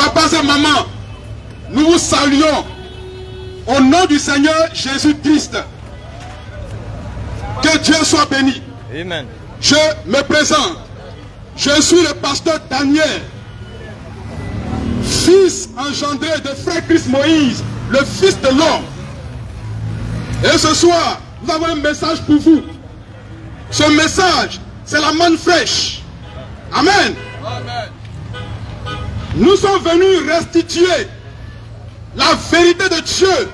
papas et mamans, nous vous saluons au nom du Seigneur Jésus-Christ. Que Dieu soit béni. Amen. Je me présente. Je suis le pasteur Daniel, fils engendré de frère Christ Moïse, le fils de l'homme. Et ce soir, nous avons un message pour vous. Ce message, c'est la manne fraîche. Amen. Amen. Nous sommes venus restituer la vérité de Dieu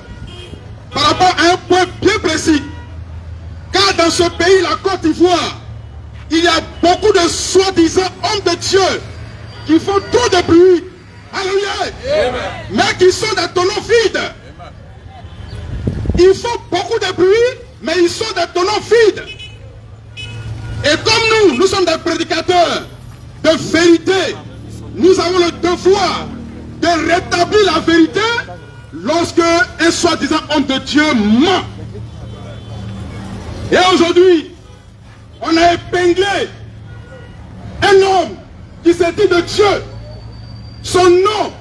par rapport à un point bien précis. Car dans ce pays, la Côte d'Ivoire, il y a beaucoup de soi-disant hommes de Dieu qui font trop de bruit. Alléluia. Mais qui sont des tonneaux vides. Ils font beaucoup de bruit, mais ils sont des tonneaux vides. Et comme nous sommes des prédicateurs de vérité, nous avons le devoir de rétablir la vérité lorsque un soi-disant homme de Dieu ment. Et aujourd'hui, on a épinglé un homme qui s'est dit de Dieu. Son nom,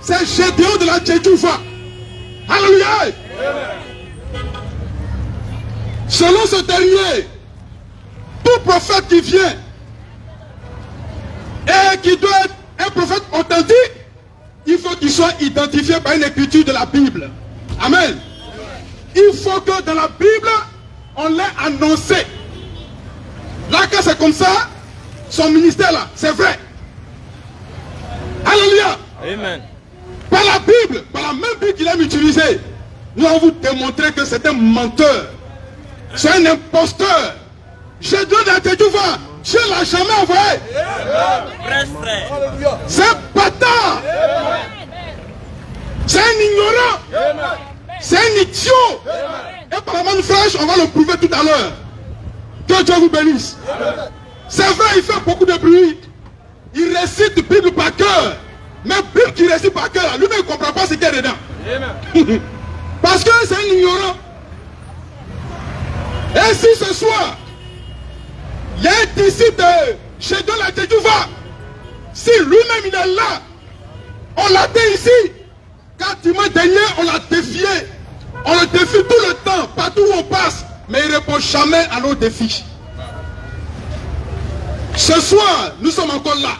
c'est Gédéon de la Tchétchouva. Alléluia. Selon ce dernier, tout prophète qui vient et qui doit être un prophète authentique, il faut qu'il soit identifié par une écriture de la Bible. Amen. Il faut que dans la Bible, on l'ait annoncé. Là, quand c'est comme ça, son ministère là, c'est vrai. Alléluia. Amen. Par la Bible, par la même Bible qu'il aime utiliser, nous allons vous démontrer que c'est un menteur. C'est un imposteur. Je dois dire que tu vois, Dieu ne l'a jamais envoyé. C'est un bâtard. C'est un ignorant. C'est un idiot. Et par la main fraîche, on va le prouver tout à l'heure. Que Dieu vous bénisse. C'est vrai, il fait beaucoup de bruit. Il récite la Bible par cœur. Mais Bible qui récite par cœur, lui-même ne comprend pas ce qu'il y a dedans. Parce que c'est un ignorant. Et si ce soir, il y a un disciple de Gédéon la Tchétchouva, si lui-même il est là, on l'a dit ici, quand dimanche dernier, on l'a défié. On le défie tout le temps, partout où on passe, mais il ne répond jamais à nos défis. Ce soir, nous sommes encore là.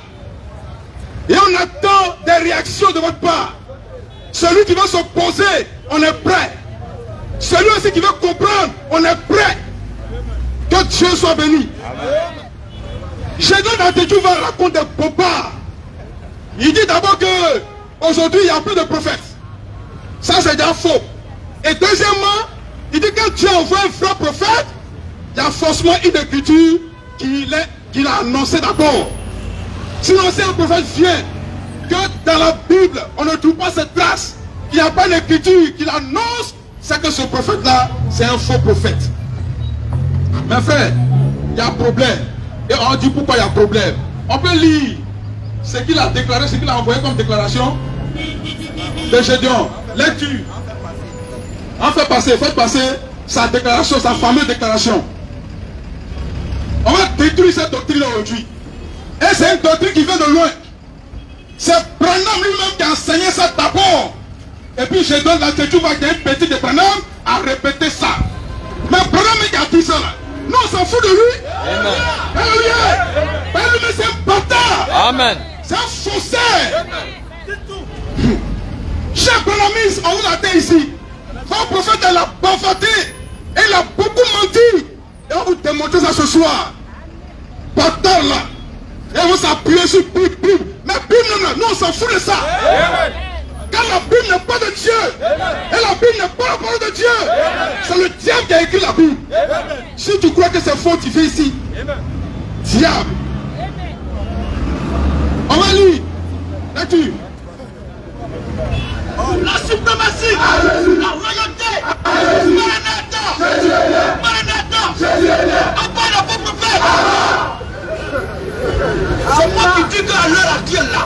Et on attend des réactions de votre part. Celui qui veut s'opposer, on est prêt. Celui aussi qui veut comprendre, on est prêt. Que Dieu soit béni. Gédéon la Tchétchouva raconte des bobards. Il dit d'abord que aujourd'hui il n'y a plus de prophètes. Ça c'est déjà faux. Et deuxièmement, il dit que Dieu envoie un vrai prophète, il y a forcément une écriture qu'il a annoncé d'abord. Sinon si un prophète vient, que dans la Bible on ne trouve pas cette trace, il n'y a pas d'écriture qu'il annonce, c'est que ce prophète-là, c'est un faux prophète. Mes frères, il y a un problème. Et on dit pourquoi il y a un problème. On peut lire ce qu'il a déclaré, ce qu'il a envoyé comme déclaration de Gédéon. Lecture. Faites passer sa déclaration, sa fameuse déclaration. On va détruire cette doctrine aujourd'hui. Et c'est une doctrine qui vient de loin. C'est Branham lui-même qui a enseigné ça d'abord. Et puis Gédéon la Tchétchouva qui est un petit de Branham a répété ça. Mais Branham qui a dit ça là. Non, on s'en fout de lui. Alléluia. Mais c'est un bâtard. Amen. C'est un faussaire. Cher Branhamis, on vous l'a dit ici. Votre prophète, elle a bavardé. Elle a beaucoup menti. Et on vous démontre ça ce soir. Bâtard là. Et on s'appuie sur Bible. Mais Bible, nous on s'en fout de ça. Quand la Bible n'est pas de Dieu, et la Bible n'est pas la parole de Dieu, c'est le diable qui a écrit la Bible. Si tu crois que c'est faux, tu fais ici. Diable. On va lire. Lecture. La suprématie, la royauté, Maranatha, appelle la faux prophète. C'est moi qui dis qu'à l'heure actuelle là,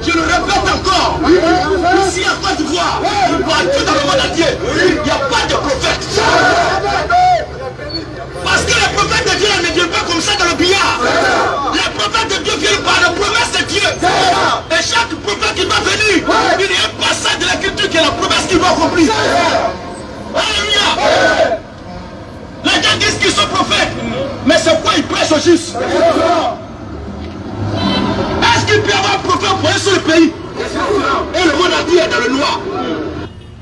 je le répète encore, ici en Côte d'Ivoire, partout dans le monde entier, il n'y a pas de prophète. Parce que les prophètes de Dieu ne viennent pas comme ça dans le billard. Les prophètes de Dieu viennent par la promesse de Dieu. Et chaque prophète est ce juste? Est-ce qu'il peut y avoir un prophète pour sur le pays? Et le monde entier est dans le noir.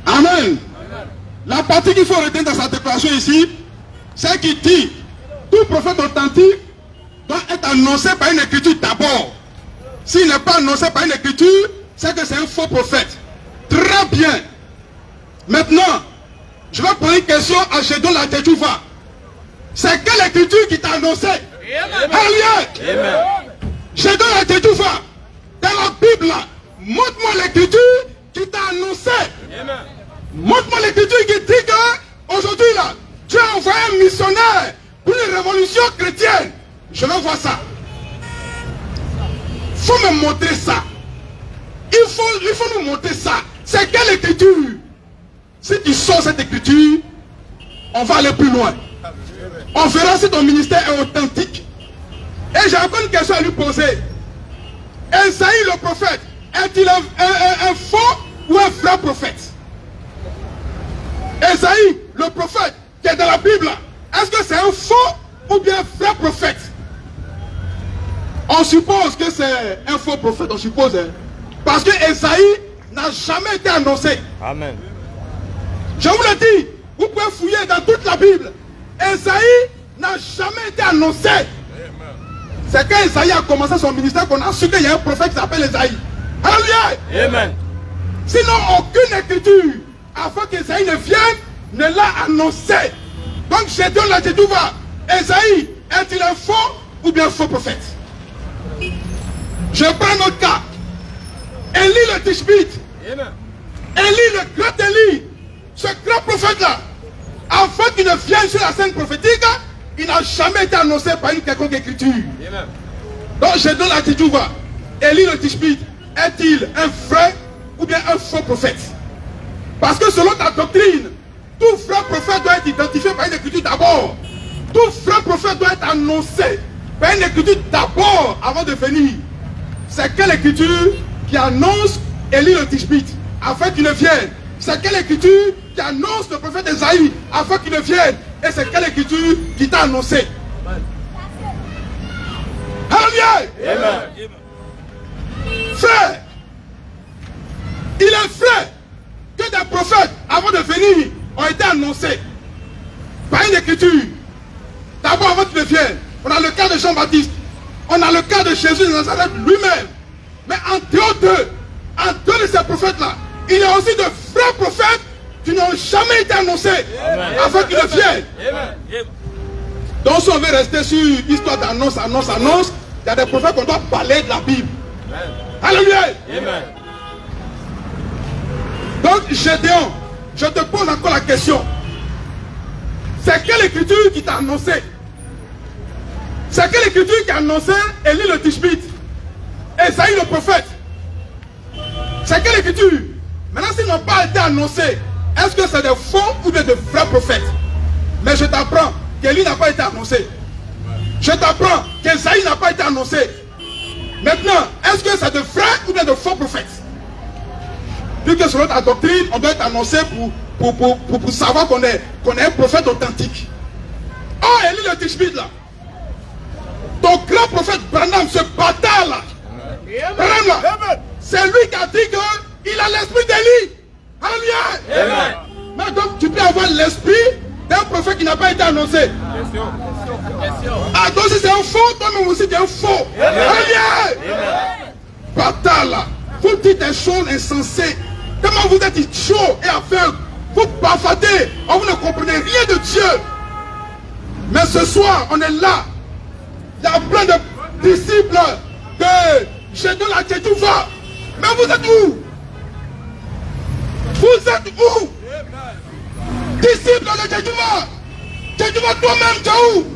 Amen. La partie qu'il faut retenir dans sa déclaration ici, c'est qu'il dit tout prophète authentique doit être annoncé par une écriture d'abord. S'il n'est pas annoncé par une écriture, c'est que c'est un faux prophète. Très bien. Maintenant, je vais poser une question à Gédon la Tchétchouva. C'est quelle écriture qui t'a annoncé? Alléluia. Gédon la Tchétchouva. Dans la Bible, montre-moi l'écriture qui t'a annoncé. Montre-moi l'écriture qui dit qu'aujourd'hui là, tu as envoyé un missionnaire pour une révolution chrétienne. Je veux voir ça. Il faut me montrer ça. Il faut nous montrer ça. C'est quelle écriture? Si tu sors cette écriture, on va aller plus loin. On verra si ton ministère est authentique. Et j'ai encore une question à lui poser. Esaïe le prophète, est-il un faux ou un vrai prophète? Esaïe le prophète qui est dans la Bible, est-ce que c'est un faux ou bien un vrai prophète? On suppose que c'est un faux prophète, on suppose. Hein? Parce que Esaïe n'a jamais été annoncé. Amen. Je vous le dis, vous pouvez fouiller dans toute la Bible. Esaïe n'a jamais été annoncé. C'est quand Esaïe a commencé son ministère qu'on a su qu'il y a un prophète qui s'appelle Esaïe. Alléluia. Amen. Sinon, aucune écriture, avant qu'Esaïe ne vienne, ne l'a annoncé. Donc, Gédéon l'a dit, tout va. Esaïe, est-il un faux ou bien un faux prophète? Je prends notre cas. Élie le Tishbite. Élie le grand Élie. Ce grand prophète-là, avant qu'il ne vienne sur la scène prophétique, il n'a jamais été annoncé par une quelconque écriture. Donc je donne la titouva. Élie le Tishbite, est-il un vrai ou bien un faux prophète? Parce que selon ta doctrine, tout vrai prophète doit être identifié par une écriture d'abord. Tout vrai prophète doit être annoncé par une écriture d'abord avant de venir. C'est quelle écriture qui annonce Élie le Tishbite afin qu'il ne vienne? C'est quelle écriture qui annonce le prophète Esaïe afin qu'il ne vienne? Et c'est quelle écriture qui t'a annoncé? Alléluia. Frère, il est vrai que des prophètes avant de venir ont été annoncés par une écriture. D'abord avant qu'il ne vienne, on a le cas de Jean-Baptiste, on a le cas de Jésus de Nazareth lui-même. Mais en dehors de ces prophètes-là, il y a aussi de vrais prophètes qui n'ont jamais été annoncés afin qu'ils ne viennent. Donc si on veut rester sur histoire d'annonce, il y a des prophètes qu'on doit parler de la Bible. Alléluia. Donc Gédéon, je te pose encore la question. C'est quelle écriture qui t'a annoncé? C'est quelle écriture qui a annoncé Élie le Tishbite, Esaïe le prophète? C'est quelle écriture? Maintenant, s'ils n'ont pas été annoncés, est-ce que c'est des faux ou de vrais prophètes? Mais je t'apprends qu'Élie n'a pas été annoncé. Je t'apprends qu'Esaïe n'a pas été annoncé. Maintenant, est-ce que c'est de vrais ou de faux prophètes? Vu que selon ta doctrine, on doit être annoncé pour savoir qu'on est un prophète authentique. Oh, Élie le Tishbite là. Ton grand prophète Branham, ce bâtard là. Branham là. C'est lui qui a dit qu'il a l'esprit d'Élie. Alléluia. Mais donc tu peux avoir l'esprit d'un prophète qui n'a pas été annoncé. Ah, donc si c'est un faux, toi-même aussi tu es un faux. Alléluia. Bâtard là. Vous dites des choses insensées. Comment vous êtes chaud et aveugle. Vous bavardez. Vous ne comprenez rien de Dieu. Mais ce soir, on est là. Il y a plein de disciples de Gédéon la Tchétchouva. Mais vous êtes où? Vous êtes où? Disciples de Tchétchouva. Tchétchouva, toi-même, tu es où?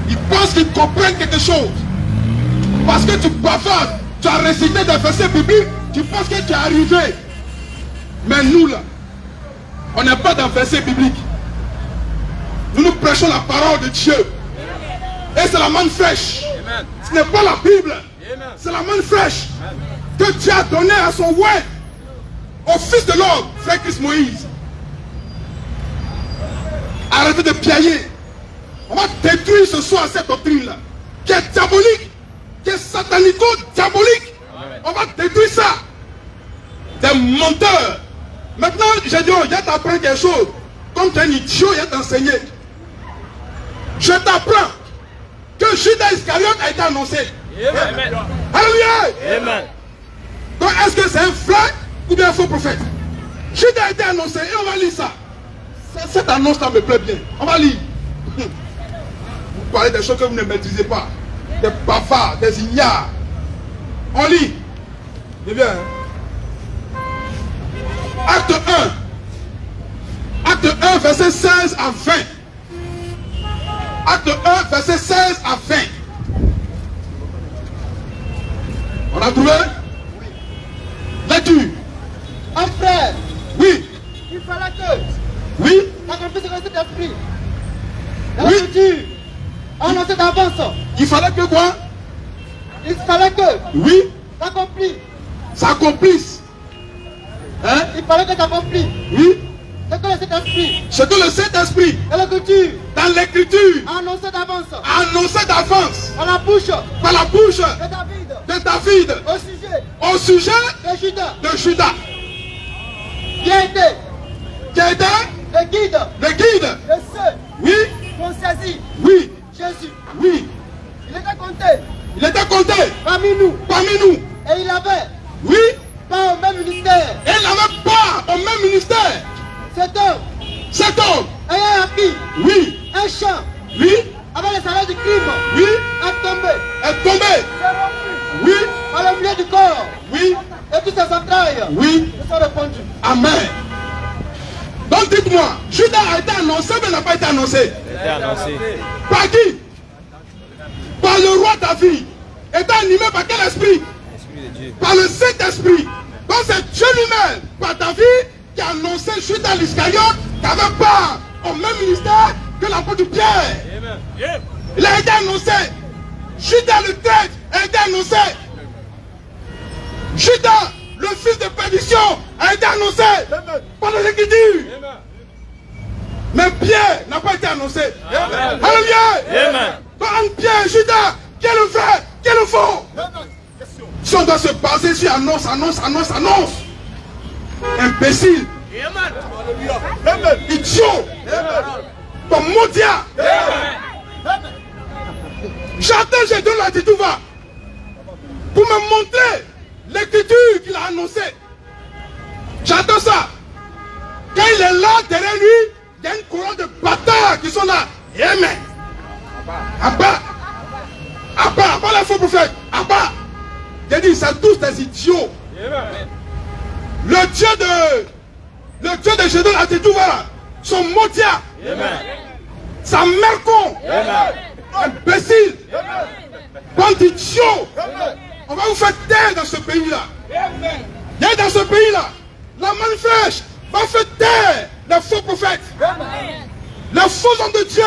Ils pensent qu'ils comprennent quelque chose. Parce que tu bavardes, tu as récité des versets bibliques, tu penses que tu es arrivé. Mais nous, là, on n'est pas dans le verset biblique. Nous prêchons la parole de Dieu. Et c'est la manne fraîche. Ce n'est pas la Bible. C'est la manne fraîche que Dieu a donnée à son ouais, au fils de l'homme, frère Christ Moïse. Arrêtez de piailler. On va détruire ce soir cette doctrine-là, qui est diabolique, qui est satanico-diabolique. On va détruire ça. Des menteurs. Maintenant, j'ai dit, oh, je t'apprends quelque chose. Comme tu es un idiot, je t'enseigne. Je t'apprends que Judas Iscariote a été annoncé. Amen. Alléluia. Amen. Donc, est-ce que c'est un vrai ou bien un faux prophète? Judas a été annoncé et on va lire ça. Cette annonce-là me plaît bien. On va lire. Vous parlez des choses que vous ne maîtrisez pas. Des bavards, des ignares. On lit. C'est bien. Hein? Acte 1. Acte 1, verset 16 à 20. Acte 1, verset 16 à 20. On a trouvé? Lecture. Un frère. Oui. Il fallait que. Oui. Accomplisse cet esprit. La Oui. Écriture annoncée d'avance. Il fallait que quoi? Il fallait que. Oui. S'accomplit. S'accomplisse. Hein? Il fallait que s'accomplit. Oui. Ce que le Saint-Esprit. Ce que le Saint-Esprit, Et l'Écriture dans l'écriture, annoncée d'avance. a annoncé d'avance Par la bouche par la bouche de David. de David Au sujet au sujet de Judas. de Judas, Qui a été qui a été le guide le guide. de ceux Oui, qui ont saisi oui, Jésus. oui. Il était compté Il était compté parmi nous. parmi nous. Et il avait Oui, pas au même ministère. et il n'avait pas au même ministère. Cet homme ayant acquis Oui, un champ oui, avec le salaire du crime oui, est tombé. est tombé. C'est rompu Oui, par le milieu du corps. oui, Et toutes ses entrailles oui. se sont répandues. Amen. Donc dites-moi, Judas a été annoncé ou n'a pas été annoncé? C'est annoncé. Par qui? Par le roi David. Était animé par quel esprit? Esprit de Dieu. Par le Saint-Esprit. Donc c'est Dieu lui-même, par David, qui a annoncé Judas l'Iscariote, qui avait part au même ministère que l'apôtre Pierre. Amen. Il a été annoncé. Judas le traître a été annoncé. Judas, le fils de perdition, a été annoncé par l'Écriture. Mais Pierre n'a pas été annoncé. Amen. Alléluia. Amen. Donc entre Pierre et Judas, qui est le vrai, qui est le faux? Si on doit se baser sur annonce, imbécile, idiot, comme maudit. J'attends, j'ai donné la titouva pour me montrer l'écriture qu'il a annoncée. J'attends ça. Quand il est là, derrière lui, il y a une couronne de bâtards qui sont là. Amen. Abba. Les faux prophètes. Abba. J'ai dit, c'est tous des idiots. Le Dieu de Gédon a dit tout voilà. Son motia. Sa mère con. Imbécile. Bande d'idiots. On va vous faire taire dans ce pays-là. Et dans ce pays-là, la manne fraîche va faire taire les faux prophètes. Les faux hommes de Dieu.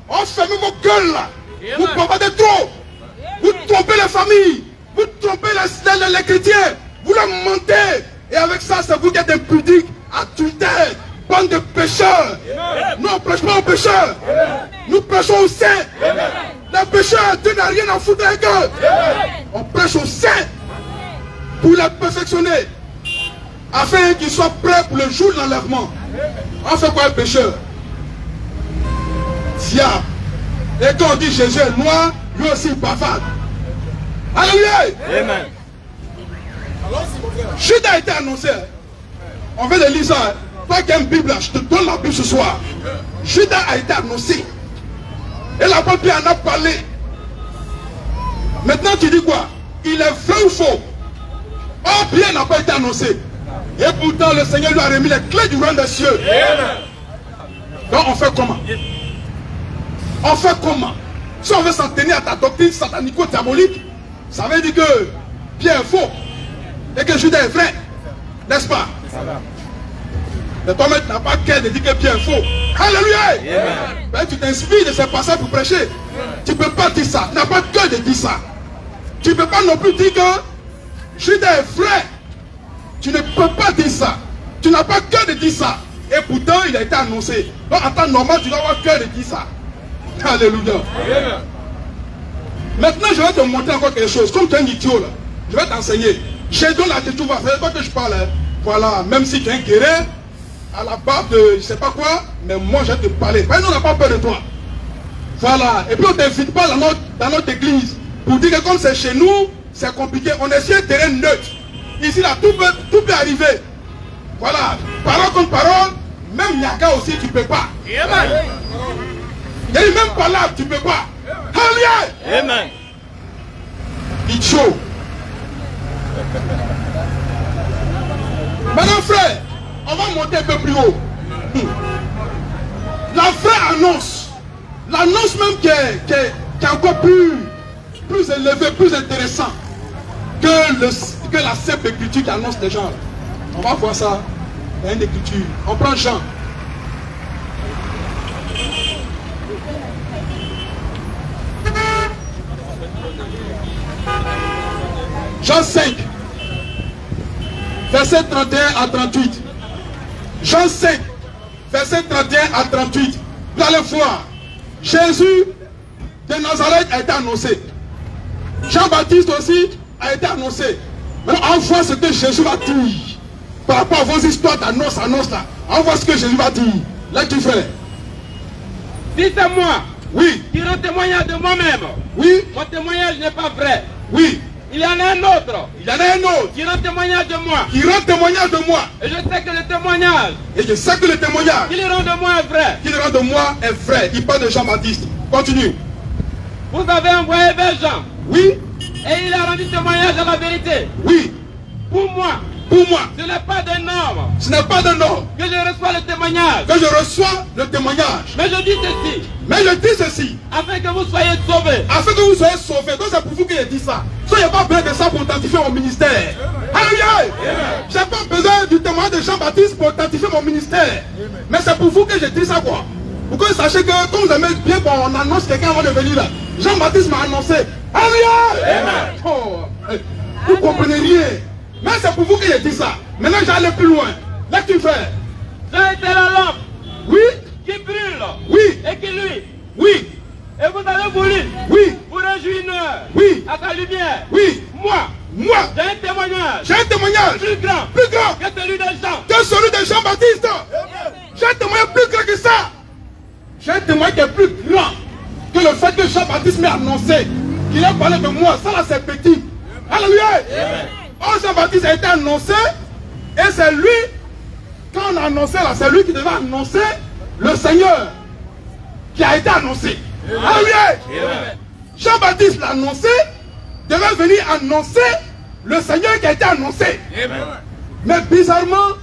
On ferme vos gueules là. Vous bombardez trop. Vous trompez les familles. Vous trompez les chrétiens. Vous leur mentez. Et avec ça, c'est vous qui êtes impudiques, adultères, bande de pécheurs. Nous, on ne prêche pas aux pécheurs. Nous prêchons aux saints. Les pécheurs, Dieu n'a rien à foutre avec eux. On prêche aux saints pour les perfectionner. Afin qu'ils soient prêts pour le jour de l'enlèvement. On fait quoi, le pécheur? Diable. Et quand on dit Jésus est noir, lui aussi il bavarde. Alléluia. Amen. Judas a été annoncé. On veut le lire ça. Pas qu'il y ait une Bible là. Je te donne la Bible ce soir. Judas a été annoncé. Et l'apôtre Pierre en a parlé. Maintenant tu dis quoi? Il est vrai ou faux? Or Pierre n'a pas été annoncé. Et pourtant le Seigneur lui a remis les clés du royaume des cieux. Donc on fait comment? On fait comment? Si on veut s'en tenir à ta doctrine satanico-diabolique, ça veut dire que Pierre est faux et que Judas est vrai, n'est-ce pas? Mais toi-même, tu n'as pas cœur de dire que Pierre est faux. Alléluia! Ben, tu t'inspires de ces passages pour prêcher. Tu ne peux pas dire ça. Tu n'as pas cœur de dire ça. Tu ne peux pas non plus dire que Judas est vrai. Tu ne peux pas dire ça. Tu n'as pas cœur de dire ça. Et pourtant, il a été annoncé. Donc, en temps normal, tu dois avoir cœur de dire ça. Alléluia. Maintenant, je vais te montrer encore quelque chose. Comme tu es un idiot là, je vais t'enseigner. J'ai donné la tête, tu vois, c'est toi que je parle. Hein. Voilà, même si tu es un guerrier, à la barbe de je sais pas quoi, mais moi je vais te parler. Nous, on n'a pas peur de toi. Voilà, et puis on ne t'invite pas dans notre église pour dire que comme c'est chez nous, c'est compliqué. On est sur un terrain neutre. Ici, là, tout peut arriver. Voilà, parole contre parole, même Nyaka aussi, tu ne peux pas. Il y a une même parole, tu ne peux pas. Alléluia. Amen. Idiot. Maintenant, frère, on va monter un peu plus haut. La vraie annonce, l'annonce même qui est encore plus élevée, plus intéressante que la simple écriture qui annonce les gens. On va voir ça. Il y a une écriture. On prend Jean. Jean 5, verset 31 à 38. Jean 5, verset 31 à 38. Vous allez voir, Jésus de Nazareth a été annoncé. Jean-Baptiste aussi a été annoncé. Maintenant, on voit ce que Jésus va dire. Par rapport à vos histoires d'annonce là. On voit ce que Jésus va dire. Là, tu fais. Si c'est moi, oui, qui rend témoignage de moi-même, oui, mon témoignage n'est pas vrai. oui. Il y en a un autre Il y en a un autre qui rend témoignage de moi. qui rend témoignage de moi. Et je sais que le témoignage Et je sais que le témoignage qu'il rend de moi est vrai. qu'il rend de moi est vrai. Il parle de Jean-Baptiste. Continue. Vous avez envoyé vers Jean. Oui, Et il a rendu témoignage à la vérité. oui. Pour moi, ce n'est pas d'un homme Ce n'est pas d'un homme que je reçois le témoignage. que je reçois le témoignage. Mais je dis ceci, Mais je dis ceci, afin que vous soyez sauvés. afin que vous soyez sauvés. Donc c'est pour vous que je dis ça. So, il n'y a pas besoin de ça pour authentifier mon ministère. Alléluia. Je n'ai pas besoin du témoignage de Jean-Baptiste pour authentifier mon ministère. Mais c'est pour vous que je dis ça quoi. Pour que vous sachiez que quand vous aimez bien qu'on annonce quelqu'un avant de venir là. Jean-Baptiste m'a annoncé. Alléluia. Oh, vous ne comprenez rien. Mais c'est pour vous que je dis ça. Maintenant j'allais plus loin. Là tu fais. J'ai été la lampe Oui, qui brûle oui, et qui luit. oui, Et vous avez voulu oui, vous réjouir oui, à sa lumière. oui. Moi, Moi, j'ai un témoignage j'ai un témoignage plus grand plus grand que celui de Jean. que celui de Jean-Baptiste. J'ai un témoignage plus grand que ça. J'ai un témoignage qui est plus grand que le fait que Jean-Baptiste m'ait annoncé qu'il a parlé de moi. Ça là c'est petit. Alléluia. Oh, Jean-Baptiste a été annoncé et c'est lui, quand on a annoncé là, c'est lui qui devait annoncer le Seigneur qui a été annoncé. Alléluia. Jean-Baptiste l'a annoncé, devait venir annoncer le Seigneur qui a été annoncé. Mais bizarrement,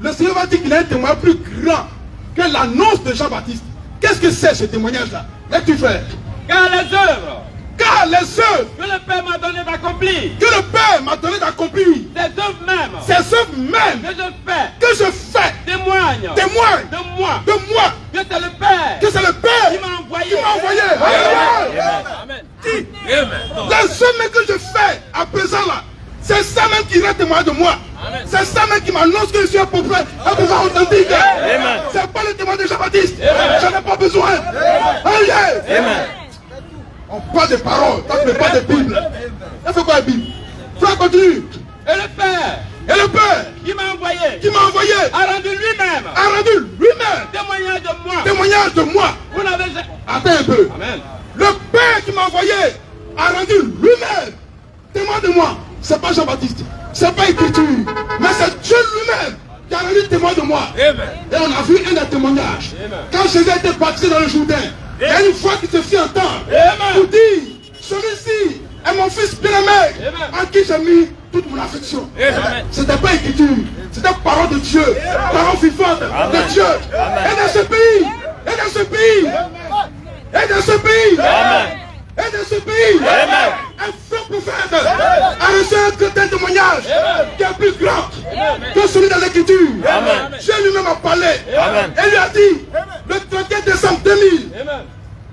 le Seigneur va dire qu'il a un témoignage plus grand que l'annonce de Jean-Baptiste. Qu'est-ce que c'est ce témoignage-là? Là tu fais. Car les œuvres Car les œuvres que le Père m'a donné d'accomplir, que le Père m'a donné d'accomplir, ces œuvres même ces œuvres même que je fais que je fais, témoignent témoignent de moi de moi, que c'est le Père que c'est le Père qui m'a envoyé. qui m'a envoyé. Alléluia. Amen. Les œuvres même que je fais à présent là, c'est ça même qui rend témoin de moi. C'est ça même qui m'annonce que je suis un prophète authentique. C'est pas le témoin de Jean-Baptiste. J'en ai pas besoin. Alléluia. On parle de paroles, toi tu ne parles de Bible. Ça fait quoi la Bible? Frère, continue. Et le Père Et le Père qui m'a envoyé a rendu lui-même a rendu lui-même témoignage de moi. témoignage de moi. Vous n'avez Attends un peu. Amen. Le Père qui m'a envoyé a rendu lui-même témoin de moi. C'est pas Jean-Baptiste, c'est pas écriture, mais c'est Dieu lui-même qui a rendu témoin de moi. Et on a vu un des témoignages. Quand Jésus a été baptisé dans le Jourdain, il y a une voix qui se fit entendre pour dire, celui-ci est mon fils bien-aimé en qui j'ai mis toute mon affection. C'était pas écriture, c'était parole de Dieu, parole vivante de Dieu. Et dans ce pays, et dans ce pays, et dans ce pays, et dans ce pays, un faux prophète a reçu un témoignage qui est plus grand que celui de l'écriture. Dieu lui-même a parlé et lui a dit, le 31 décembre 2000,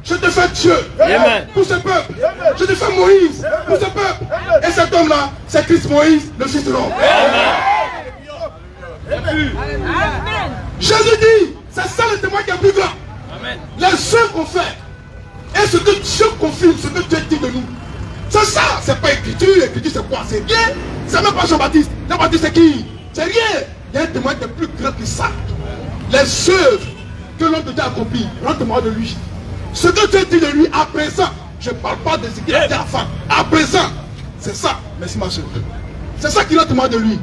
je te fais Dieu pour ce peuple. Je te fais Moïse pour ce peuple. Et cet homme-là, c'est Christ Moïse, le fils de l'homme. Jésus dit, c'est ça le témoin qui est plus grand. Les œuvres qu'on fait, Et ce que Dieu confirme, ce que Dieu dit de nous, c'est ça. C'est pas écriture. Écriture, c'est quoi? C'est rien. C'est même pas Jean-Baptiste. Jean-Baptiste, c'est qui? C'est rien. Il y a un témoin qui est plus grand que ça. Les œuvres que l'homme de Dieu a accomplies, rend témoin de lui. Ce que Dieu dit de lui à présent, je ne parle pas de ce qu'il a dit à la fin. À présent, c'est ça. Merci ma soeur. C'est ça qui rend témoin de lui.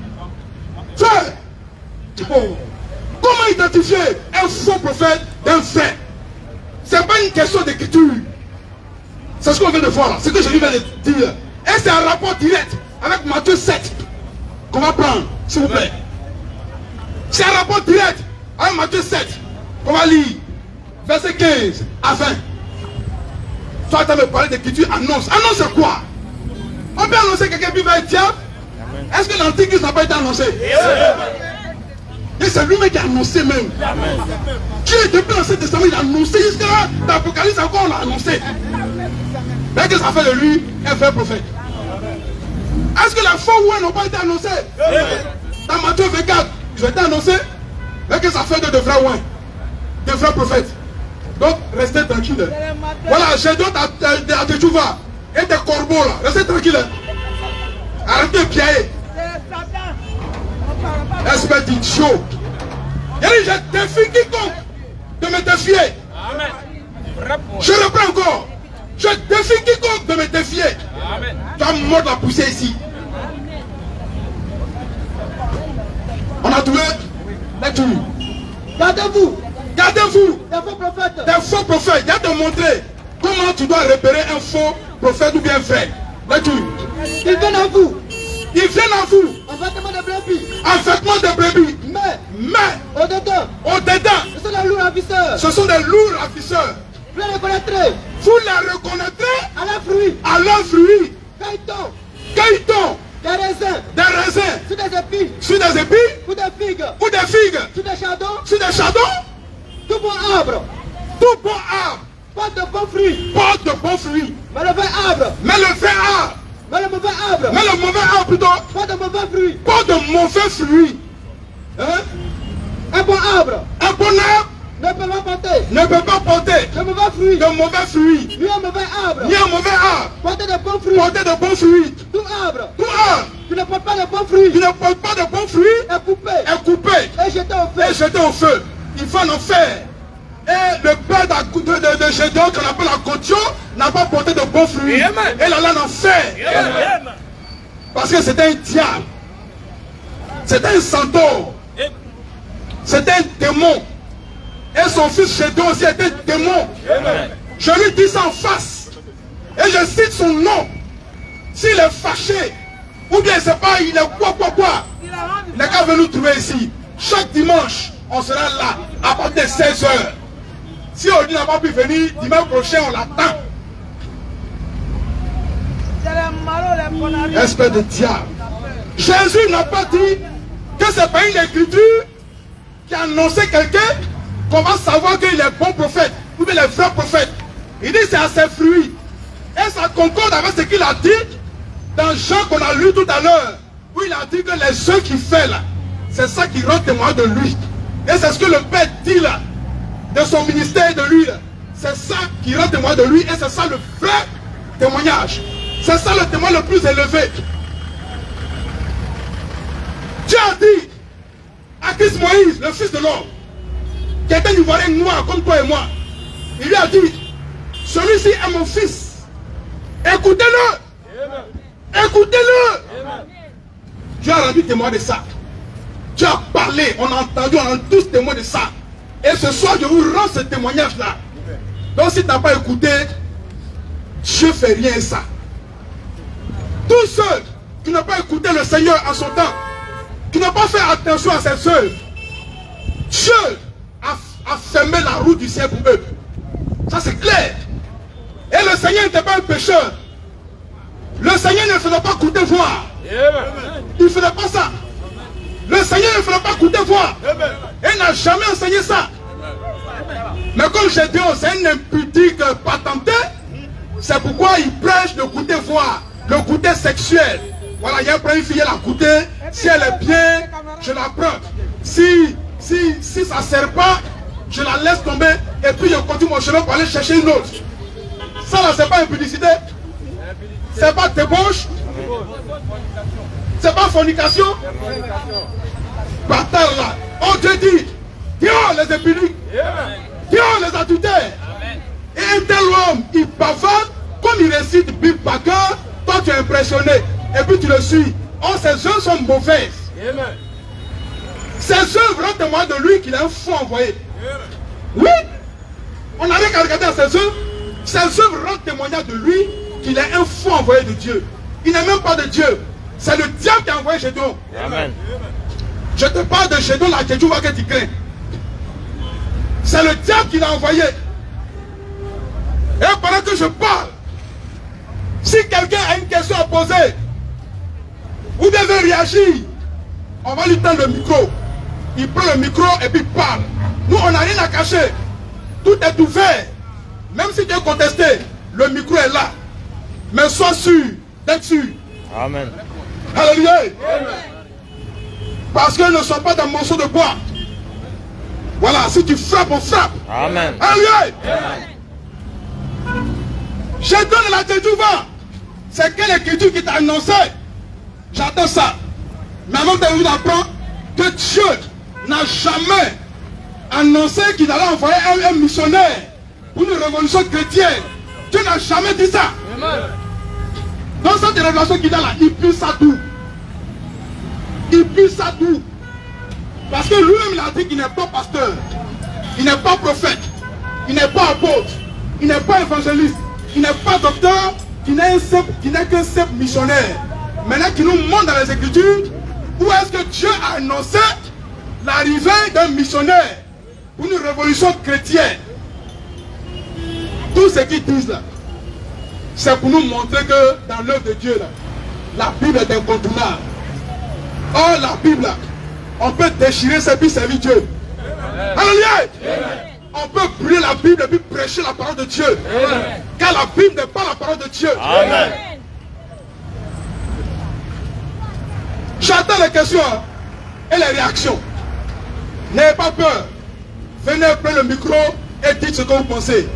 Frère, comment identifier un faux prophète d'un vrai? Ce n'est pas une question d'écriture. C'est ce qu'on vient de voir là. Ce que je viens de dire. Et c'est un rapport direct avec Matthieu 7 qu'on va prendre, s'il vous plaît. C'est un rapport direct avec Matthieu 7 qu'on va lire. Verset 15 à 20. Toi, tu as me parlé d'écriture, annonce. Annonce c'est quoi? On peut annoncer quelqu'un qui va être diable? Est-ce que l'Antichrist n'a pas été annoncé? Et c'est lui-même qui a annoncé même. Dieu, depuis l'Ancien Testament, il a annoncé. Jusqu'à l'Apocalypse encore, on l'a annoncé. Mais qu'est-ce que ça fait de lui un vrai prophète? Est-ce que la faux ouin n'ont pas été annoncés? Dans Matthieu 24, ils ont été annoncés. Mais qu'est-ce que ça fait de vrais ouin? De vrais prophètes? Donc, restez tranquille. Voilà, j'ai d'autres à Tchouva. Et des corbeaux là. Restez tranquille. Arrêtez de piailler. Espèce d'idiot. Il dit, je défie quiconque de me défier. Amen. Je reprends encore. Je défie quiconque de me défier. Amen. Tu vas mordre la poussière ici. On a trouvé la tour. Gardez-vous Gardez-vous des faux prophètes. des faux prophètes. Il y a te montrer comment tu dois repérer un faux prophète ou bien vrai. La tour. Ils viennent à vous Ils viennent à vous en vêtements de brebis. en vêtements de brebis. Mais Au-dedans, au-dedans, ce sont les lourds ravisseurs. ce sont des lourds ravisseurs. Vous les reconnaîtrez Vous les reconnaîtrez à leurs fruits. à leurs fruits. Caïton, Cueille-t-on des raisins, des raisins sur des épis, sur des épis ou des figues, ou des figues sur des chardons, sur des chardons? tout bon arbre, Tout bon arbre porte de bons fruits. porte de bons fruits. Mais le vrai arbre, Mais le vrai arbre, mais le mauvais arbre, mais le mauvais arbre plutôt, porte de mauvais fruits. porte de mauvais fruits. Hein? Un bon arbre Un bon arbre ne peut pas porter ne peut pas porter de mauvais fruits. de mauvais fruits. Ni un mauvais arbre Ni un mauvais arbre porte de bons fruits. porter de bons fruits. Tout arbre Tout arbre qui ne porte pas de bons fruits qui ne porte pas de bons fruits est coupé est coupé et jeté au et feu. jeté au feu. Il va en enfer. Et le père de Gédéon, qu'on appelle la Cotio, n'a pas porté de bons fruits. Amen. Et il allait en enfer. Amen. Parce que c'était un diable. C'était un centaure. C'était un démon. Et son fils Gédéon aussi était un démon. Amen. Je lui dis ça en face. Et je cite son nom. S'il est fâché, ou bien c'est pas, il est quoi. Il n'est qu'à venir nous trouver ici. Chaque dimanche, on sera là à partir de 16 h. Si on n'a pas pu venir, dimanche prochain, on l'attend. Espèce de diable. Jésus n'a pas dit que c'est pas une écriture qui a annoncé quelqu'un qu'on va savoir qu'il est bon prophète ou bien les vrais prophètes. Il dit c'est à ses fruits. Et ça concorde avec ce qu'il a dit dans Jean qu'on a lu tout à l'heure, où il a dit que les œuvres qu'il fait là, c'est ça qui rend témoin de lui. Et c'est ce que le Père dit là, de son ministère et de lui. C'est ça qui rend témoin de lui et c'est ça le vrai témoignage. C'est ça le témoin le plus élevé. Dieu a dit à Christ Moïse, le fils de l'homme, qui était un Ivoirien noir comme toi et moi, il lui a dit, celui-ci est mon fils. Écoutez-le. Écoutez-le. Dieu a rendu témoin de ça. Dieu a parlé, on a entendu, on a tous témoin de ça. Et ce soir, je vous rends ce témoignage-là. Donc si tu n'as pas écouté, Dieu ne fait rien à ça. Tous ceux qui n'ont pas écouté le Seigneur en son temps, qui n'ont pas fait attention à ses œuvres, Dieu a fermé la route du ciel pour eux. Ça c'est clair. Et le Seigneur n'était pas un pécheur. Le Seigneur ne faisait pas coûter voir. Il ne faisait pas ça. Le Seigneur ne faisait pas coûter voir. Il n'a jamais enseigné ça. Mais comme j'ai dit, c'est un impudique patenté. C'est pourquoi il prêche le goûter voir, le goûter sexuel. Voilà, il y a une fille, elle a goûté. Si elle est bien, je la prends. Si ça ne sert pas, je la laisse tomber. Et puis je continue mon chemin pour aller chercher une autre. Ça là, c'est pas impudicité. C'est pas débauche. C'est pas fornication. Bâtard là. On te dit, Dieu les impudiques. Dieu les adultères. Et un tel homme, il bavard, comme il récite Bible par cœur, toi tu es impressionné. Et puis tu le suis. Oh, ces œuvres sont mauvaises. Ces œuvres rendent témoin de lui qu'il est un fou envoyé. Oui. On n'a rien qu'à regarder à ses œuvres. Ses œuvres rendent témoignage de lui qu'il est un fou envoyé de Dieu. Il n'est même pas de Dieu. C'est le diable qui a envoyé Gédéon. Amen. Je te parle de Gédéon là que tu vois que tu crains. C'est le diable qui l'a envoyé. Et pendant que je parle, si quelqu'un a une question à poser, vous devez réagir. On va lui tendre le micro. Il prend le micro et puis il parle. Nous, on n'a rien à cacher. Tout est ouvert. Même si tu es contesté, le micro est là. Mais sois sûr d'être sûr. Amen. Alléluia. Parce qu'ils ne sont pas dans morceau de bois. Voilà, si tu frappes, on frappe. Amen. Alléluia. Je donne la Tchétchouva. C'est quelle écriture qui t'a annoncé? J'attends ça. Mais avant de vous apprendre que Dieu n'a jamais annoncé qu'il allait envoyer un missionnaire pour une révolution chrétienne. Dieu n'a jamais dit ça. Dans cette révélation qu'il a là, il pue ça tout. Il pue ça tout. Parce que lui-même il a dit qu'il n'est pas pasteur. Il n'est pas prophète. Il n'est pas apôtre. Il n'est pas évangéliste. Il n'est pas docteur. Il n'est qu'un simple missionnaire. Maintenant qu'il nous montre dans les Écritures où est-ce que Dieu a annoncé l'arrivée d'un missionnaire pour une révolution chrétienne. Tout ce qu'ils disent là, c'est pour nous montrer que dans l'œuvre de Dieu là, la Bible est incontournable. Or la Bible là, on peut déchirer ses puis servir Dieu. Alléluia. On peut brûler la Bible et puis prêcher la parole de Dieu. Amen. Car la Bible n'est pas la parole de Dieu. Amen. J'attends les questions et les réactions. N'ayez pas peur. Venez prendre le micro et dites ce que vous pensez.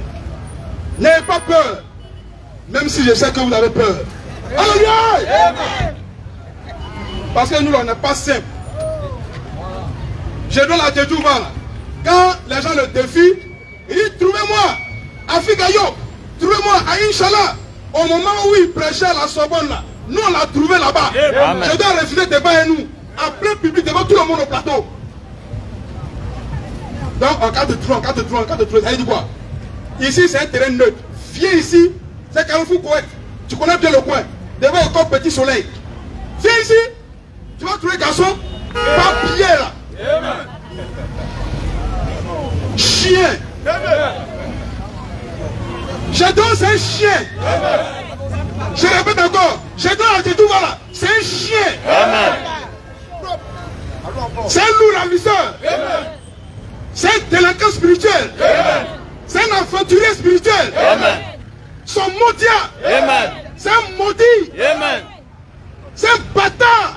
N'ayez pas peur. Même si je sais que vous avez peur. Alléluia. Parce que nous, on n'est pas simple. Je donne la Tchétchouva là. Quand les gens le défient, il dit trouvez-moi à Figayo, trouvez-moi à Inch'Allah. Au moment où il prêchait à la Sorbonne là, nous on l'a trouvé là-bas. Je dois refuser devant nous, après public devant tout le monde au plateau. Donc en cas de trou, ça dit quoi? Ici c'est un terrain neutre. Viens ici, c'est Carrefour Koweït. Tu connais bien le coin. Devant encore Petit Soleil. Viens ici, tu vas trouver garçon, pas pied là. Chien. Gédéon c'est un chien. Je répète encore. Gédéon a dit tout voilà. C'est un chien. C'est un loup ravisseur. C'est un délinquant spirituel. C'est un aventurier spirituel. Son maudit. C'est un maudit. C'est un bâtard.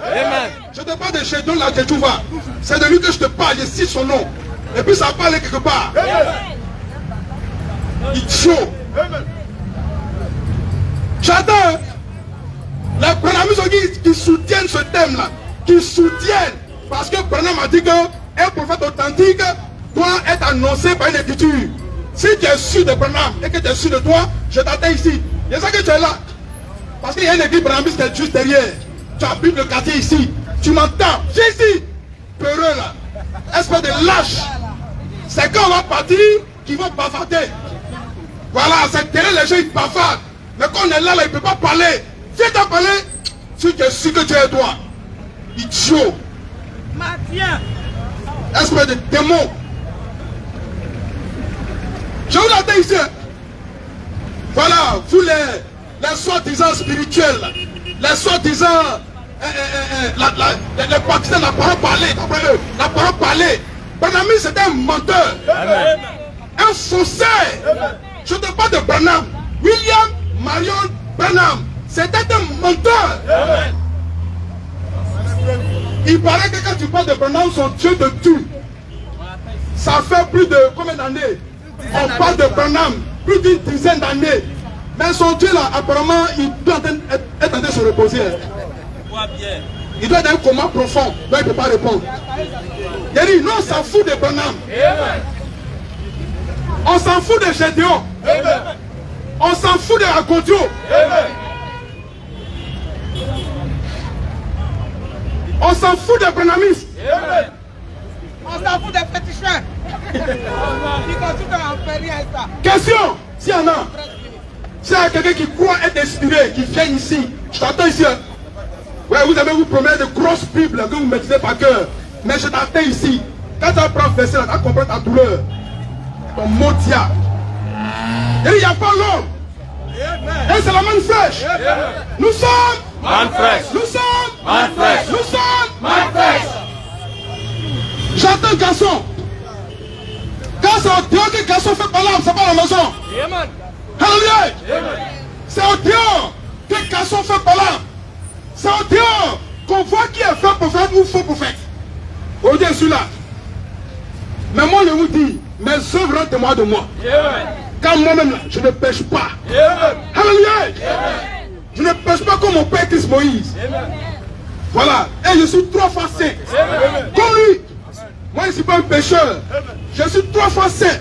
Je te parle de Gédéon là que tu vois. C'est de lui que je te parle. Je cite son nom. Et puis ça parle quelque part. Idiot. J'attends les Branhamistes qui soutiennent ce thème là. Qui soutiennent. Parce que Branham a dit qu'un prophète authentique doit être annoncé par une écriture. Si tu es sûr de Branham et que tu es sûr de toi, je t'attends ici. Je sais que tu es là. Parce qu'il y a une église Branhamiste qui est juste derrière. Tu habites le quartier ici. Tu m'entends. Viens ici. Peureux là. Espèce de lâche. C'est quand on va partir qu'ils vont bavarder. Voilà, c'est derrière les gens ils bavardent. Mais quand on est là, il ne peut pas parler. Viens t'en parler. Si tu es sûr que tu es toi. Idiot. Espèce de démon. Je vous l'attends ici. Voilà, vous les soi-disant spirituels, les soi-disant les partisans, la parole parlée, la parole parlée. Branham c'était un menteur, un faussaire. Je te parle de Branham. William Marion Branham, c'était un menteur. Il paraît que quand tu parles de Branham, son Dieu te tue. Ça fait plus de combien d'années? On parle de Branham, plus d'une dizaine d'années. Mais son Dieu là, apparemment, il doit être en train de se reposer. Il doit être dans un coma profond, donc il ne peut pas répondre. Il a dit, non, on s'en fout de Branham. On s'en fout de Gédéon. On s'en fout de Agodio. On s'en fout des Branhamistes. On s'en fout des féticheurs. Ils continuent à faire rien ça. Question, s'il y en a. S'il y a quelqu'un qui croit être inspiré, qui vient ici, je t'attends ici. Hein. Ouais, vous avez vous promener de grosses bibles que vous maîtrisez par cœur. Mais je t'attends ici. Quand tu apprends le verset, tu vas comprendre ta douleur. Ton mot diable. Et il n'y a pas l'homme. Et c'est la manne fraîche. Nous sommes Man fresh. Nous sommes Man fresh. Nous sommes Man fresh. J'entends garçon. Quand c'est au dehors que garçon fait parler, c'est pas à la maison. Alléluia. C'est au dehors que garçon fait parler. C'est au dehors qu'on voit qui est fait prophète ou faux prophète. Aujourd'hui, je suis là. Mais moi, je vous dis, mes œuvres rendent témoin de moi. Quand moi-même, là, je ne pêche pas. Alléluia. Je ne pêche pas comme mon père Christ Moïse. Voilà. Et je suis 3 fois saint. Comme lui. Moi, je ne suis pas un pécheur. Je suis 3 fois saint.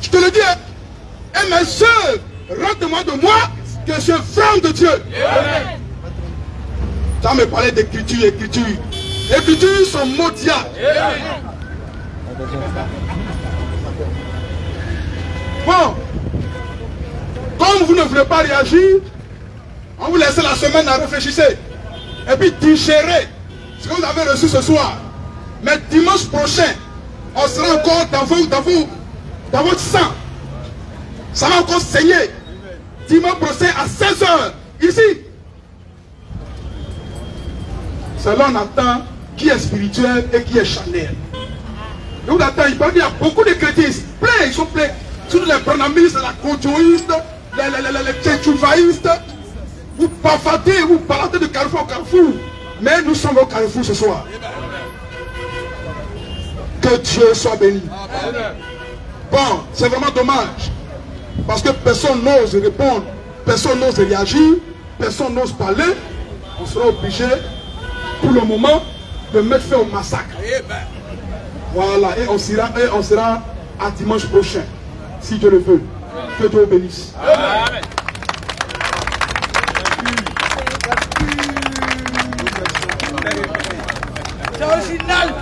Je te le dis. Et mes œuvres rendent témoin de moi que je suis frère de Dieu. Ça me parlait d'écriture, écriture. Écriture sont maudiats. Bon, comme vous ne voulez pas réagir, on vous laisse la semaine à réfléchir. Et puis digérer ce que vous avez reçu ce soir. Mais dimanche prochain, on sera encore dans votre sang. Ça va encore saigner. Dimanche prochain à 16 h, ici. C'est là on entend qui est spirituel et qui est charnel. Et vous attendez, il paraît qu'il y a beaucoup de chrétiens, plein, ils sont pleins. Tous les branhamistes, les cojoïstes, les tchétchouvaïstes. Vous bavardez, vous baladez de carrefour en carrefour. Mais nous sommes au carrefour ce soir. Que Dieu soit béni. Bon, c'est vraiment dommage. Parce que personne n'ose répondre, personne n'ose réagir, personne n'ose parler. On sera obligé, pour le moment, de mettre fin au massacre. Voilà, et on sera à dimanche prochain, si Dieu le veut. Que Dieu bénisse. Amen. C'est original.